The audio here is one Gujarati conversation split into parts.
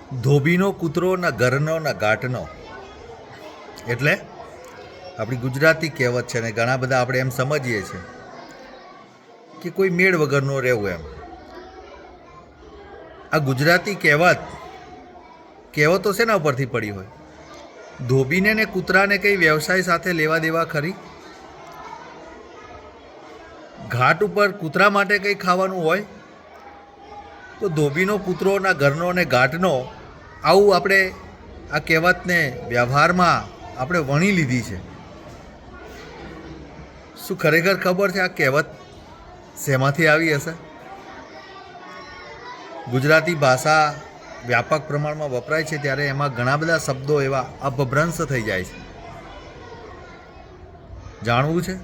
ધોબીનો કૂતરો ન ઘરનો ન ઘાટનો. એટલે આપણી ગુજરાતી કહેવત છે ને ઘણા બધા આપણે એમ સમજીએ છીએ કે કોઈ મેળ વગરનો રહેવું એમ. આ ગુજરાતી કહેવતો શેના ઉપરથી પડી હોય? ધોબીને ને કૂતરાને કંઈ વ્યવસાય સાથે લેવા દેવા ખરી? ઘાટ ઉપર કૂતરા માટે કંઈ ખાવાનું હોય તો ધોબીનો કૂતરો ના ઘરનો ને ઘાટનો, આવું આપણે આ કહેવતને વ્યવહારમાં આપણે વણી લીધી છે. શું ખરેખર ખબર છે આ કહેવત શેમાંથી આવી હશે? ગુજરાતી ભાષા વ્યાપક પ્રમાણમાં વપરાય છે ત્યારે એમાં ઘણા બધા શબ્દો એવા અપભ્રંશ થઈ જાય છે. જાણવું છે?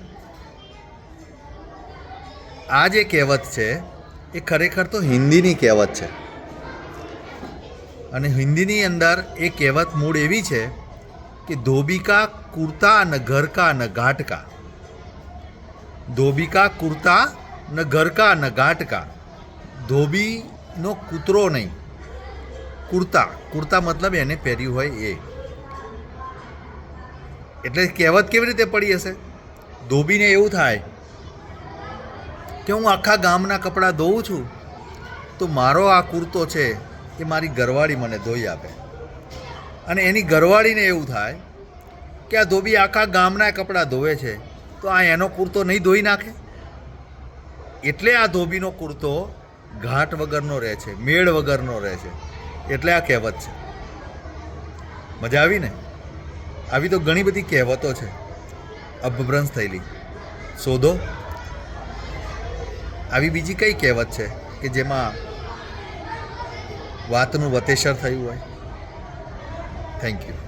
આ જે કહેવત છે એ ખરેખર તો હિન્દીની કહેવત છે અને હિન્દીની અંદર એ કહેવત મૂળ એવી છે કે ધોબી કા કુર્તા ન ઘર કા ન ઘાટ કા. ધોબી કા કુર્તા ન ઘર કા ન ઘાટ કા. ધોબીનો કૂતરો નહીં, કુર્તા. કુર્તા મતલબ એને પહેર્યું હોય એ. એટલે કહેવત કેવી રીતે પડી હશે? ધોબીને એવું થાય કે હું આખા ગામના કપડાં ધોઉં છું તો મારો આ કુર્તો છે એ મારી ઘરવાળી મને ધોઈ આપે, અને એની ઘરવાળીને એવું થાય કે આ ધોબી આખા ગામના કપડાં ધોવે છે તો આ એનો કુર્તો નહીં ધોઈ નાખે. એટલે આ ધોબીનો કુર્તો ઘાટ વગરનો રહે છે, મેળ વગરનો રહે છે. એટલે આ કહેવત છે. મજા આવી ને? આવી તો ઘણી બધી કહેવતો છે અપભ્રંશ થયેલી. શોધો આવી બીજી કઈ કહેવત છે કે જેમાં વાતનું વતેસર થયું હોય. Thank you.